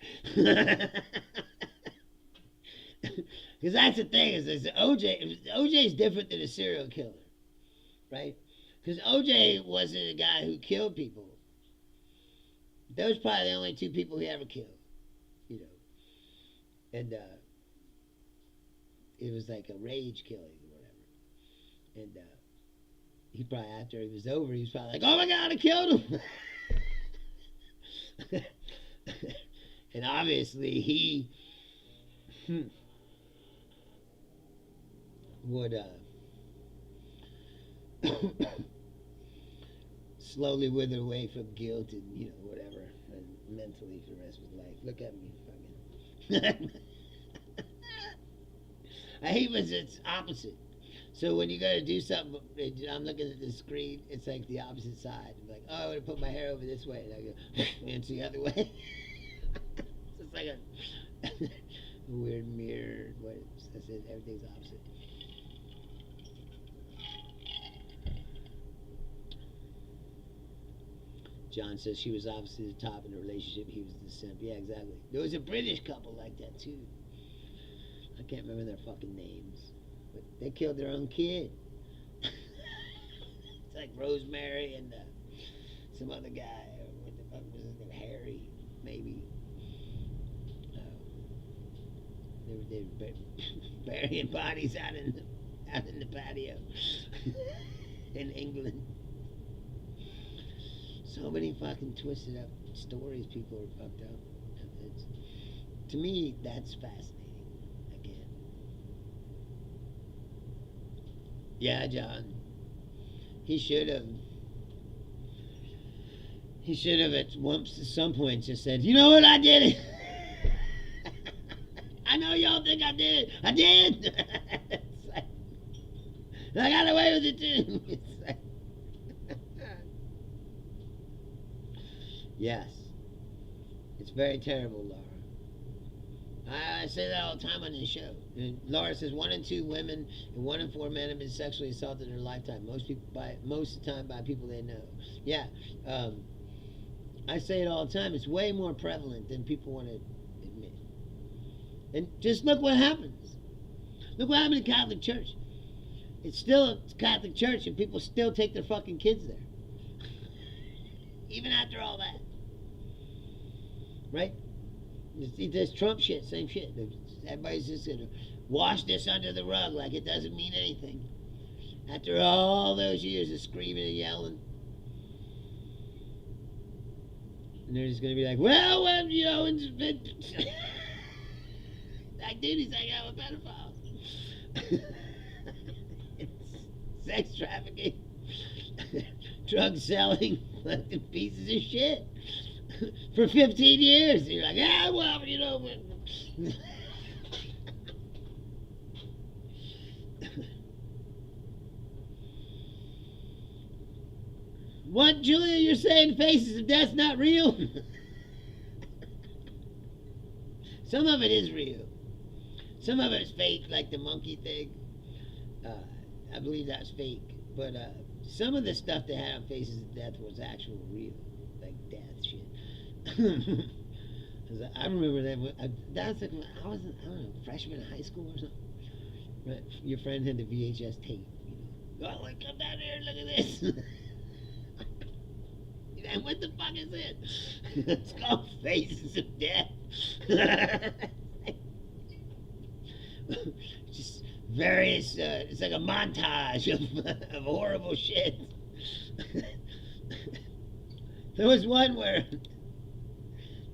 Because that's the thing is OJ's different than a serial killer, right? Because OJ wasn't a guy who killed people. Those probably the only two people he ever killed, and it was like a rage killing or whatever. And he probably, after it was over, he was probably like, oh my God, I killed him. And obviously he would slowly wither away from guilt and whatever, and mentally for the rest of his life. Look at me, fucking. I hate when it's opposite. So when you go to do something, I'm looking at the screen, it's like the opposite side. I'm like, oh, I would have put my hair over this way, and I go, and it's the other way. It's like a weird mirror. What I said, everything's opposite. John says she was obviously the top in the relationship. He was the simp. Yeah, exactly. There was a British couple like that too. I can't remember their fucking names, but they killed their own kid. It's like Rosemary and some other guy. What the fuck was his name? Harry, maybe. They were burying bodies out in the patio in England. So many fucking twisted up stories. People are fucked up. To me, that's fascinating. Again. Yeah, John. He should have. He should have at some point just said, "You know what? I did it. I know y'all think I did. I did. It's like, I got away with it too." It's like, yes, it's very terrible, Laura. I say that all the time on this show. And Laura says 1 in 2 women and 1 in 4 men have been sexually assaulted in their lifetime. Most of the time by people they know. Yeah, I say it all the time. It's way more prevalent than people want to admit. And just look what happens. Look what happened in Catholic Church. It's still a Catholic Church, and people still take their fucking kids there, even after all that. Right? This Trump shit, same shit. Everybody's just gonna wash this under the rug like it doesn't mean anything. After all those years of screaming and yelling. And they're just gonna be like, well, you know, like, dude, he's like, I'm a pedophile. It's sex trafficking, drug selling, fucking pieces of shit. For 15 years. And you're like, yeah, well, you know. What, Julia, you're saying faces of death's not real? Some of it is real. Some of it is fake, like the monkey thing. I believe that's fake. But some of the stuff they had on Faces of Death was actual real. Like death shit. I remember that. That's like I was, I don't know, freshman in high school or something. Right? Your friend had the VHS tape. You know, oh, like, come down here and look at this. And what the fuck is it? It's called Faces of Death. Just various. It's like a montage of horrible shit. There was one where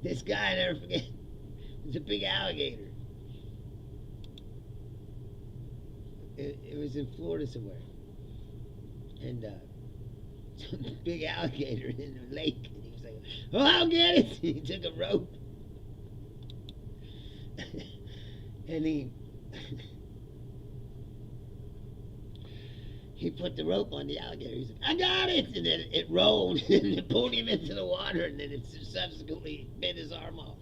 this guy, I never forget, was a big alligator. It was in Florida somewhere. And the big alligator in the lake. And he was like, oh, I'll get it. He took a rope. And he put the rope on the alligator. He said, I got it! And then it rolled, and it pulled him into the water, and then it subsequently bit his arm off.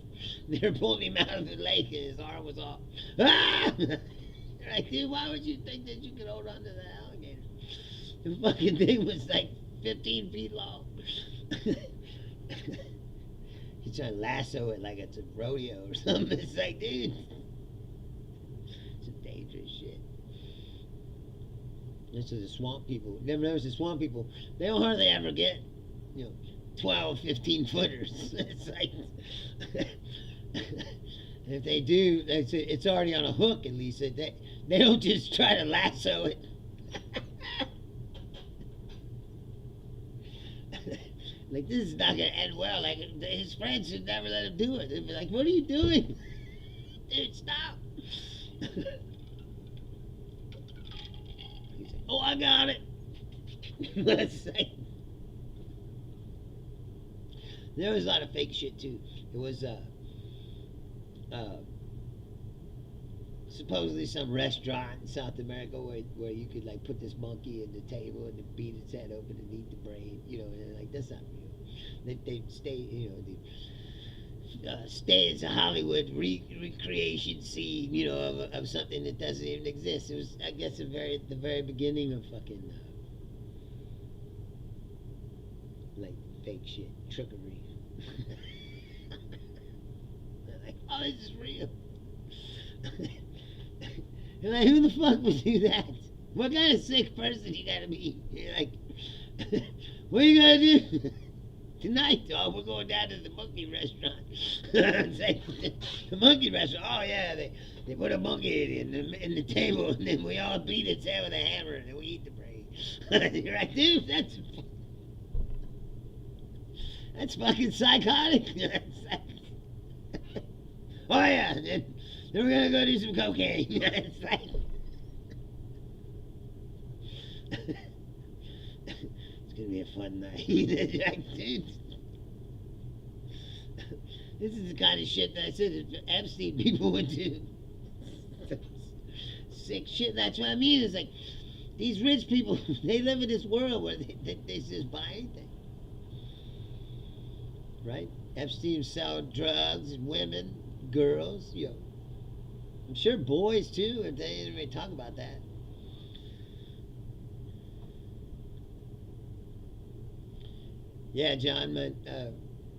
They were pulling him out of the lake, and his arm was off. Ah! Like, dude, why would you think that you could hold on to the alligator? The fucking thing was like 15 feet long. He's trying to lasso it like it's a rodeo or something. It's like, dude, it's a dangerous shit. This is the swamp people. Never noticed the swamp people. They don't hardly ever get, 12, 15 footers. It's like, if they do, it's already on a hook at least. They don't just try to lasso it. Like, this is not going to end well. Like, his friends should never let him do it. They'd be like, what are you doing? Dude, stop. He's like, oh, I got it. Let's say. There was a lot of fake shit, too. It was, supposedly some restaurant in South America where you could, like, put this monkey in the table and beat its head open and eat the brain, and like, that's not real. They stay, stay as a Hollywood recreation scene, of something that doesn't even exist. It was, I guess, the very beginning of fucking, like, Fake shit. Trickery. Like, oh, this is real. You're like, who the fuck would do that? What kind of sick person you gotta be? You're like, what are you gonna do? Tonight, dog, we're going down to the monkey restaurant. It's like, the monkey restaurant. Oh yeah, they put a monkey in the table, and then we all beat its head with a hammer, and then we eat the brain. You're like, dude, that's fucking psychotic. Oh yeah, then we're gonna go do some cocaine. It's like, it's gonna be a fun night. Like, dude, this is the kind of shit that I said that Epstein people would do. Sick shit. That's what I mean. It's like these rich people, they live in this world where they just buy anything. Right? Epstein sell drugs and women, girls, you know. I'm sure boys too, if they didn't really talk about that. Yeah, John,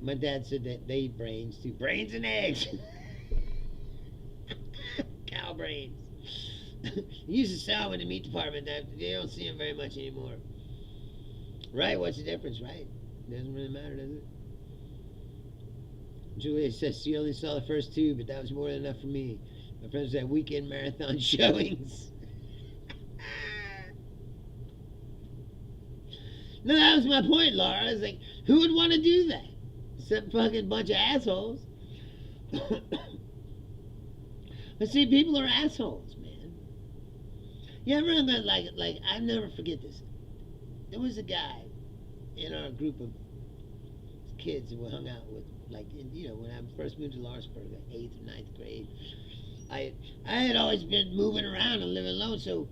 my dad said that they eat brains too. Brains and eggs. Cow brains. He used to sell them in the meat department. They don't see them very much anymore. Right? What's the difference, right? Doesn't really matter, does it? Julia says she only saw the first two, but that was more than enough for me. My friends had weekend marathon showings. No, that was my point, Laura. I was like, who would want to do that? Except fucking bunch of assholes. But see, people are assholes, man. You ever remember, like, I'll never forget this. There was a guy in our group of kids that we hung out with, like, you know, when I first moved to Lawrenceburg, like 8th or 9th grade. I had always been moving around and living alone, so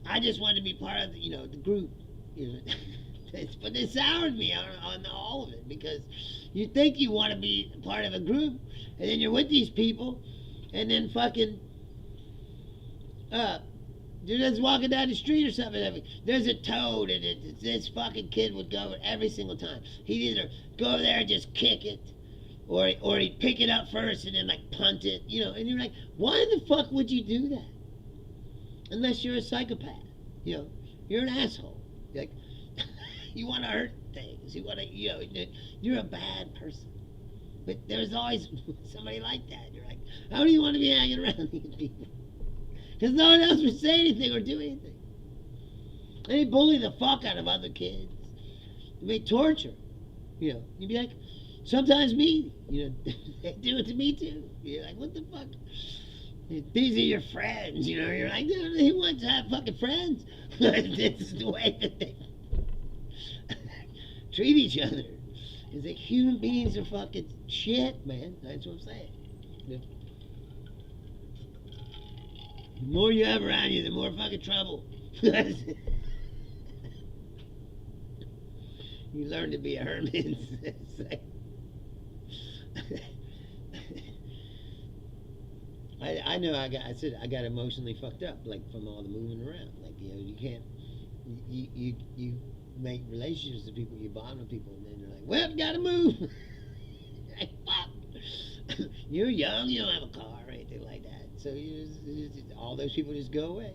I just wanted to be part of, the group. You know, but it soured me on all of it, because you think you want to be part of a group, and then you're with these people, and then fucking you're just walking down the street or something. There's a toad, and this fucking kid would go every single time. He'd either go there and just kick it, or he'd pick it up first and then like punt it, and you're like, why the fuck would you do that? Unless you're a psychopath, you're an asshole. Like, you want to hurt things. You want to, you're a bad person. But there's always somebody like that. You're like, how do you want to be hanging around these people? Because no one else would say anything or do anything. They bully the fuck out of other kids. They torture. You'd be like, sometimes me. They do it to me too. You're like, what the fuck? These are your friends. You're like, who wants to have fucking friends? This is the way that they treat each other. It's like human beings are fucking shit, man. That's what I'm saying. The more you have around you, the more fucking trouble. You learn to be a hermit. I know I got emotionally fucked up, like, from all the moving around. Like, you can't, you make relationships with people, you bond with people, and then you're like, well, gotta move. Like, fuck. You're young, you don't have a car or anything like that. So all those people just go away.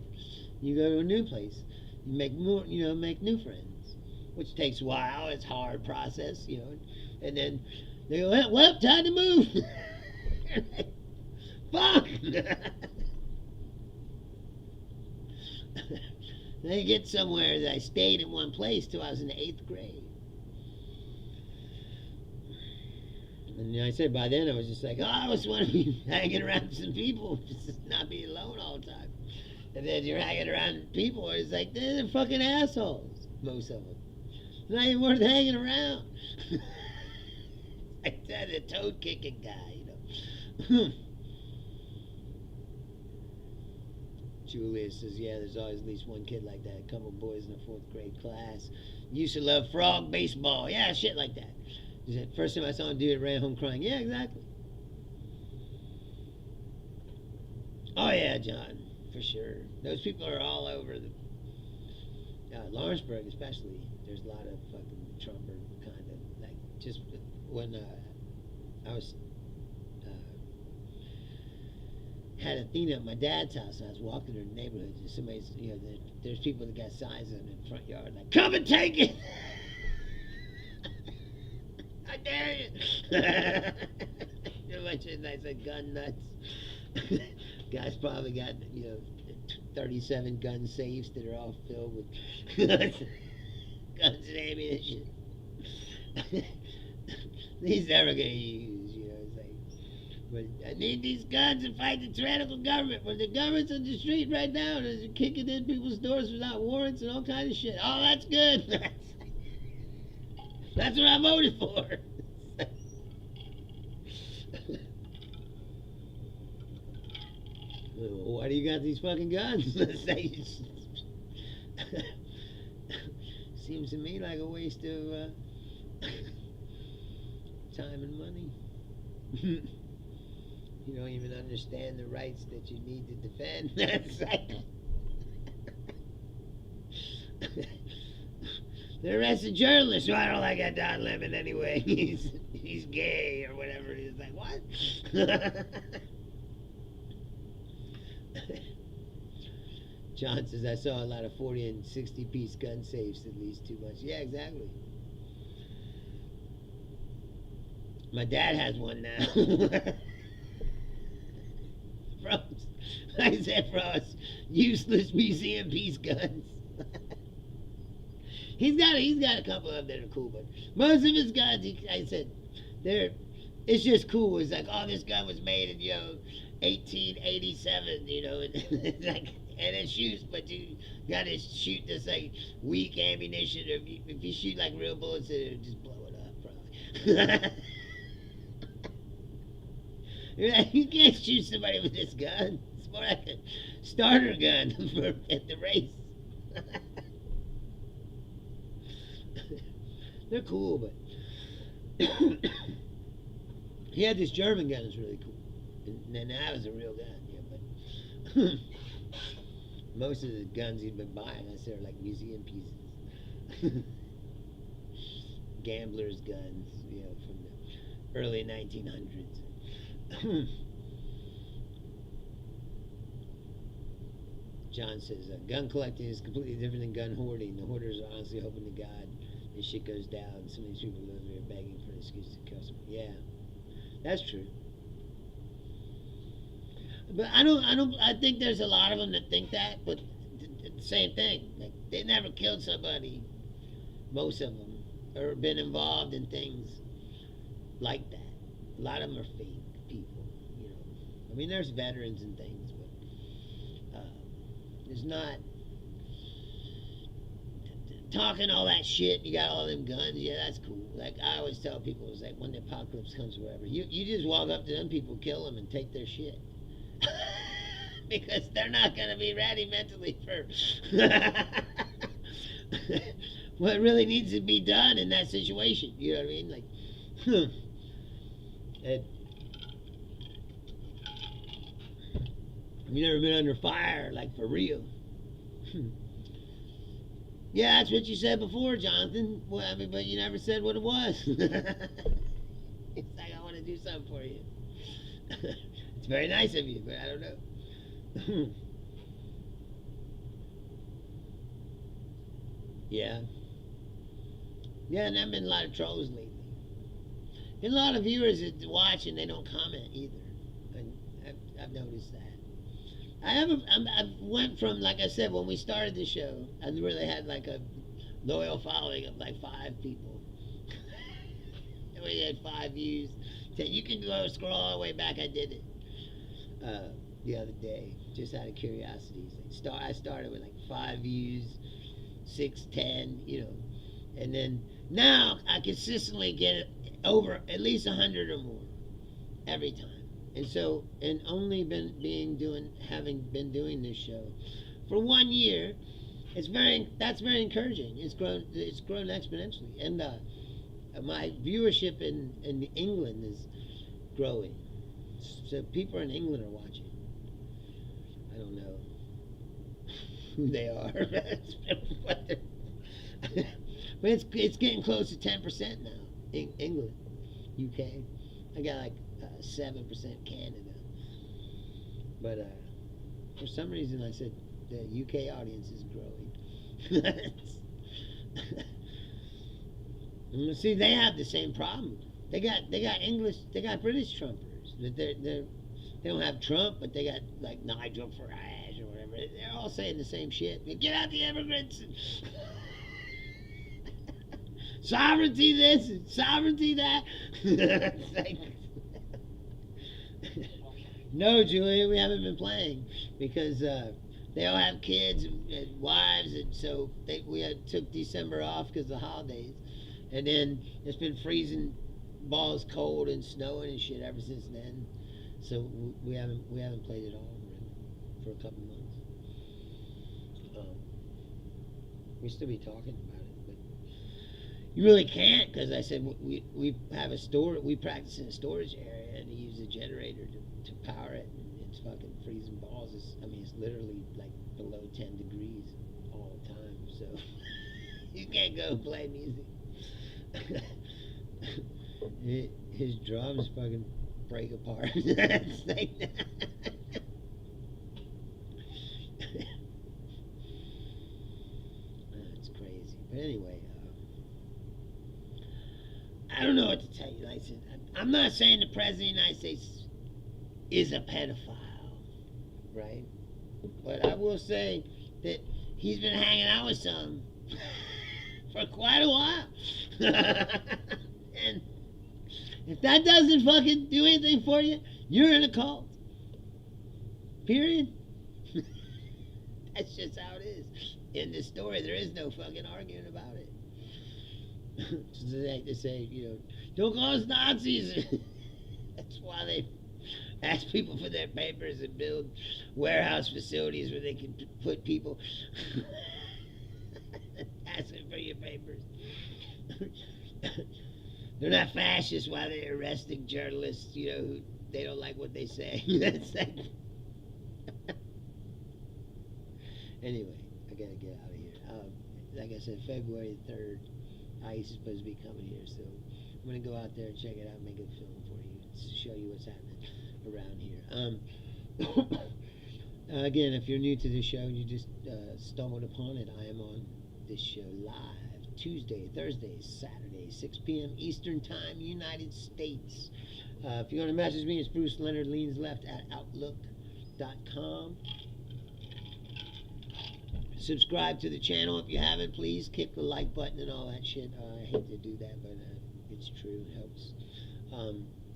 You go to a new place. You make more, make new friends, which takes a while. It's a hard process, and then they go, well, time to move. Fuck. They get somewhere that I stayed in one place till I was in the 8th grade. And I said by then I was just like, I just want to be hanging around some people, just not be alone all the time. And then you're hanging around people, and it's like, they're fucking assholes, most of them. Not even worth hanging around. Like that, a toad kicking guy, Julia says, yeah, there's always at least one kid like that. A couple boys in the 4th grade class used to love frog baseball. Yeah, shit like that. First time I saw him do it, ran home crying. Yeah, exactly. Oh, yeah, John, for sure. Those people are all over Lawrenceburg especially. There's a lot of fucking Trumper kind of just when I was had a thing at my dad's house. I was walking through the neighborhood, and somebody's, there's people that got signs in the front yard like, "Come and take it." I dare you. A bunch of nice gun nuts. Guys probably got 37 gun safes that are all filled with guns and ammunition. He's never gonna use, it's like, but I need these guns to fight the tyrannical government. But the government's on the street right now and they're kicking in people's doors without warrants and all kinds of shit. Oh, that's good. That's what I voted for. Why do you got these fucking guns? Seems to me like a waste of time and money. You don't even understand the rights that you need to defend. That's like they arrested journalists. Well, I don't like that Don Lemon anyway. He's gay or whatever. He's like, what? John says, I saw a lot of 40 and 60 piece gun safes at least too much. Yeah, exactly. My dad has one now. I said, Frost, useless museum piece guns. He's got a couple of them that are cool, but most of his guns, I said, it's just cool. It's like, oh, this gun was made in 1887, and it's like, and it shoots, but you gotta shoot this like weak ammunition, or if you shoot like real bullets, it'll just blow it up, probably. You can't shoot somebody with this gun. It's more like a starter gun at the race. They're cool, but he had this German gun that's really cool. And that was a real gun, but most of the guns he's been buying, I said, are like museum pieces. Gamblers' guns, from the early 1900s. John says, gun collecting is completely different than gun hoarding. The hoarders are honestly hoping to God this shit goes down. Some of these people live there begging for an excuse to kill someone. Yeah, that's true. But I think there's a lot of them that think that, but the same thing. Like, they never killed somebody, most of them, or been involved in things like that. A lot of them are fake people, I mean, there's veterans and things, but there's not talking all that shit. You got all them guns. Yeah, that's cool. Like, I always tell people, it's like, when the apocalypse comes or whatever, you just walk up to them people, kill them, and take their shit. Because they're not going to be ready mentally for what really needs to be done in that situation. You know what I mean? Like, have you never been under fire, like, for real? Yeah, that's what you said before, Jonathan. Well, I mean, but you never said what it was. It's like, I want to do something for you. It's very nice of you, but I don't know. Yeah. Yeah, and there have been a lot of trolls lately. And a lot of viewers that watch and they don't comment either. And I've noticed that. I went from, like I said, when we started the show, I really had like a loyal following of like 5 people. And we had 5 views. So you can go scroll all the way back. I did it the other day, just out of curiosity. I started with like 5 views, 6, 10, and then now I consistently get over at least 100 or more every time. And so, and only having been doing this show for 1 year, that's very encouraging. It's grown exponentially, and my viewership in England is growing. So people in England are watching. I don't know who they are, but it's getting close to 10% now. England, UK. I got like 7% Canada. But for some reason, I said the UK audience is growing. See, they have the same problem. They got British Trumpers. They don't have Trump, but they got like Nigel Farage or whatever. They're all saying the same shit. Get out the immigrants. Sovereignty this, sovereignty that. Like, no, Julia, we haven't been playing because they all have kids and wives, and so we took December off because of the holidays, and then it's been freezing balls cold and snowing and shit ever since then. So we haven't played at all really for a couple months. We still be talking about it, but you really can't because I said we have a store. We practice in a storage area and you use a generator to power it. And it's fucking freezing balls. It's literally like below 10 degrees all the time. So you can't go play music. His drums fucking break apart. It's like it's crazy. But anyway, I don't know what to tell you. Like I said, I'm not saying the President of the United States is a pedophile, right? But I will say that he's been hanging out with some for quite a while. And if that doesn't fucking do anything for you, you're in a cult. Period. That's just how it is. In this story, there is no fucking arguing about it. So they like to say, don't call us Nazis. That's why they ask people for their papers and build warehouse facilities where they can put people. Asking for your papers. They're not fascists while they're arresting journalists, who they don't like what they say. That's like... Anyway, I gotta get out of here. Like I said, February 3rd, ICE is supposed to be coming here, so I'm gonna go out there and check it out and make a film for you to show you what's happening around here. Again, if you're new to this show and you just stumbled upon it, I am on this show live Tuesday, Thursday, Saturday, 6 p.m. Eastern Time, United States. If you want to message me, it's Bruce Leonard Leans Left at Outlook.com. Subscribe to the channel if you haven't. Please kick the like button and all that shit. I hate to do that, but it's true. It helps.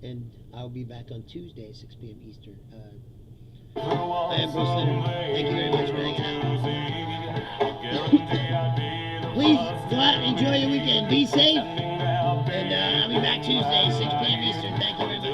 And I'll be back on Tuesday, 6 p.m. Eastern. I am Bruce Leonard. Thank you very much for hanging out. Please go out and enjoy your weekend. Be safe. And I'll be back Tuesday, 6 p.m. Eastern. Thank you very much.